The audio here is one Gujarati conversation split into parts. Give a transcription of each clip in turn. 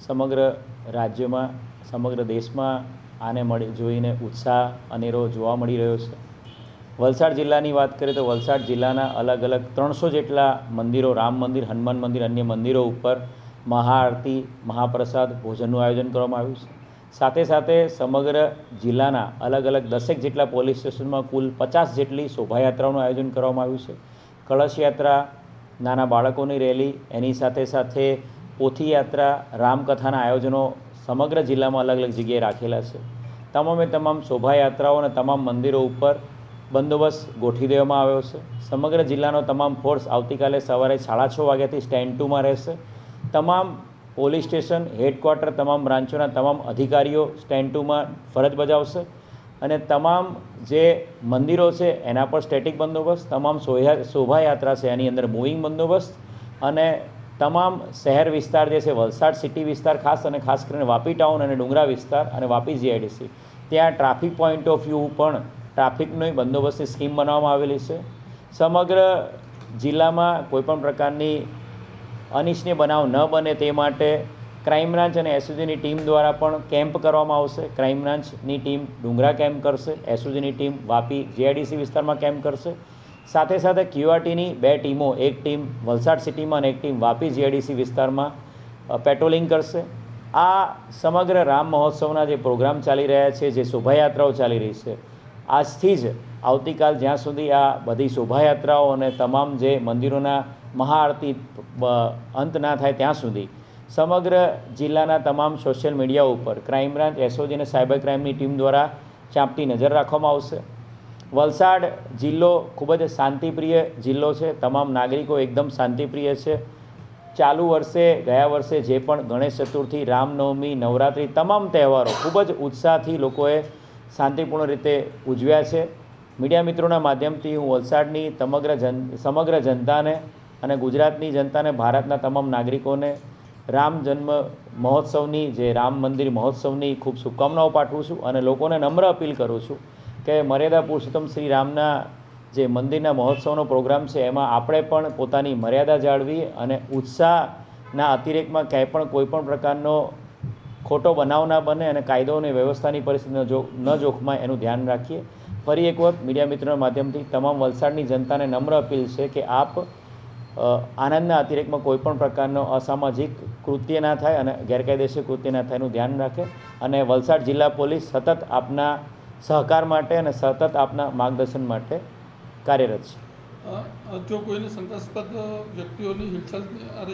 સમગ્ર રાજ્યમાં સમગ્ર દેશમાં આને જોઈને ઉત્સાહ અનેરો જોવા મળી રહ્યો છે। વલસાડ જિલ્લાની વાત કરીએ તો વલસાડ જિલ્લાના અલગ અલગ 300 જેટલા મંદિરો, રામ મંદિર, હનુમાન મંદિર, અન્ય મંદિરો ઉપર મહાઆરતી, મહાપ્રસાદ, ભોજનનું આયોજન કરવામાં આવ્યું છે। સાથે સાથે સમગ્ર જિલ્લાના અલગ અલગ 10 જેટલા પોલીસ સ્ટેશનમાં કુલ 50 જેટલી શોભાયાત્રાઓનું આયોજન કરવામાં આવ્યું છે। કળશ યાત્રા, નાના બાળકોની રેલી, એની સાથે સાથે પોથી યાત્રા, રામકથાના આયોજનો સમગ્ર જિલ્લામાં અલગ અલગ જગ્યાએ રાખેલા છે। તમામે તમામ શોભાયાત્રાઓ અને તમામ મંદિરો ઉપર બંદોબસ્ત ગોઠવી દેવામાં આવ્યો છે। સમગ્ર જિલ્લાનો તમામ ફોર્સ આવતીકાલે સવારે 6:30 વાગ્યાથી સ્ટેન્ડ 2માં રહેશે। તમામ પોલીસ સ્ટેશન, હેડક્વાર્ટર, તમામ બ્રાન્ચોના તમામ અધિકારીઓ સ્ટેન્ડ 2માં ફરજ બજાવશે અને તમામ જે મંદિરો છે એના પર સ્ટેટિક બંદોબસ્ત, તમામ શોભાયાત્રા છે એની અંદર મૂવિંગ બંદોબસ્ત અને તમામ શહેર વિસ્તાર જે છે વલસાડ સિટી વિસ્તાર ખાસ કરીને વાપી ટાઉન અને ડુંગરા વિસ્તાર અને વાપી જીઆઈડીસી ત્યાં ટ્રાફિક પોઈન્ટ ઓફ વ્યૂ પણ ટ્રાફિકની બંદોબસ્તની સ્કીમ બનાવવામાં આવેલી છે। સમગ્ર જિલ્લામાં કોઈપણ પ્રકારની અનિચ્છનીય બનાવ ન બને તે માટે ક્રાઇમ બ્રાન્ચ અને એસઓજીની ટીમ દ્વારા પણ કેમ્પ કરવામાં આવશે। ક્રાઇમ બ્રાન્ચની ટીમ ડુંગરા કેમ્પ કરશે, એસઓજીની ટીમ વાપી જીઆઈડીસી વિસ્તારમાં કેમ્પ કરશે। સાથે સાથે ક્યુઆરટીની 2 ટીમો, એક ટીમ વલસાડ સિટીમાં અને એક ટીમ વાપી જીઆઈડીસી વિસ્તારમાં પેટ્રોલિંગ કરશે। આ સમગ્ર રામ મહોત્સવના જે પ્રોગ્રામ ચાલી રહ્યા છે, જે શોભાયાત્રાઓ ચાલી રહી છે, આજથી જ આવતીકાલ જ્યાં સુધી આ બધી શોભાયાત્રાઓ અને તમામ જે મંદિરોના મહાઆરતી અંત ના થાય ત્યાં સુધી સમગ્ર જિલ્લાના તમામ સોશિયલ મીડિયા ઉપર ક્રાઇમ બ્રાન્ચ, એસઓજી અને સાયબર ક્રાઇમની ટીમ દ્વારા ચાંપતી નજર રાખવામાં આવશે। વલસાડ જિલ્લો ખૂબ જ શાંતિપ્રિય જિલ્લો છે। તમામ નાગરિકો એકદમ શાંતિપ્રિય છે। ચાલુ વર્ષે, ગયા વર્ષે જે પણ ગણેશ ચતુર્થી, રામનવમી, નવરાત્રિ તમામ તહેવારો ખૂબ જ ઉત્સાહથી લોકોએ શાંતિપૂર્ણ રીતે ઉજવ્યા છે। મીડિયા મિત્રોના માધ્યમથી હું વલસાડની સમગ્ર જનતાને અને ગુજરાતની જનતાને, ભારતના તમામ નાગરિકોને રામ જન્મ મહોત્સવની, જે રામ મંદિર મહોત્સવની ખૂબ શુભકામનાઓ પાઠવું છું અને લોકોને નમ્ર અપીલ કરું છું કે મર્યાદા પુરુષોત્તમ શ્રી રામના જે મંદિરના મહોત્સવનો પ્રોગ્રામ છે એમાં આપણે પણ પોતાની મર્યાદા જાળવી અને ઉત્સાહના અતિરેકમાં ક્યાંય પણ કોઈપણ પ્રકારનો ખોટો બનાવ ના બને અને કાયદો અને વ્યવસ્થાની પરિસ્થિતિ ન જોખમાય એનું ધ્યાન રાખીએ। ફરી એક વખત મીડિયા મિત્રોના માધ્યમથી તમામ વલસાડની જનતાને નમ્ર અપીલ છે કે આપ આનંદના અતિરેકમાં કોઈપણ પ્રકારનો અસામાજિક કૃત્ય ના થાય અને ગેરકાયદેસર કૃત્ય ના થાય એનું ધ્યાન રાખે અને વલસાડ જિલ્લા પોલીસ સતત આપના સહકાર માટે અને સતત આપના માર્ગદર્શન માટે કાર્યરત છે। જો કોઈને શંકાસ્પદ વ્યક્તિઓની હિલચાલ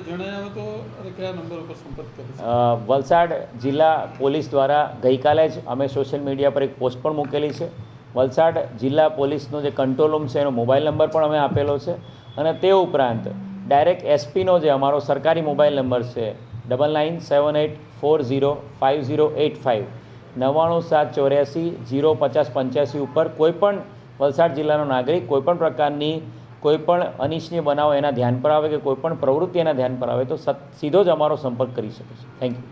જણાય તો કયા નંબર ઉપર સંપર્ક કરે? વલસાડ જિલ્લા પોલીસ દ્વારા ગઈકાલે જ અમે સોશિયલ મીડિયા પર એક પોસ્ટ પણ મૂકેલી છે। વલસાડ જિલ્લા પોલીસનો જે કંટ્રોલ રૂમ છે એનો મોબાઈલ નંબર પણ અમે આપેલો છે અને તે ઉપરાંત ડાયરેક્ટ એસપીનો જે અમારો સરકારી મોબાઈલ નંબર છે 9978405085 9974805085 ઉપર કોઈપણ વલસાડ જિલ્લાનો નાગરિક કોઈપણ પ્રકારની કોઈપણ અનિચ્છનીય બનાવ એના ધ્યાન પર આવે કે કોઈપણ પ્રવૃત્તિ એના ધ્યાન પર આવે તો સીધો જ અમારો સંપર્ક કરી શકે છે। Thank you.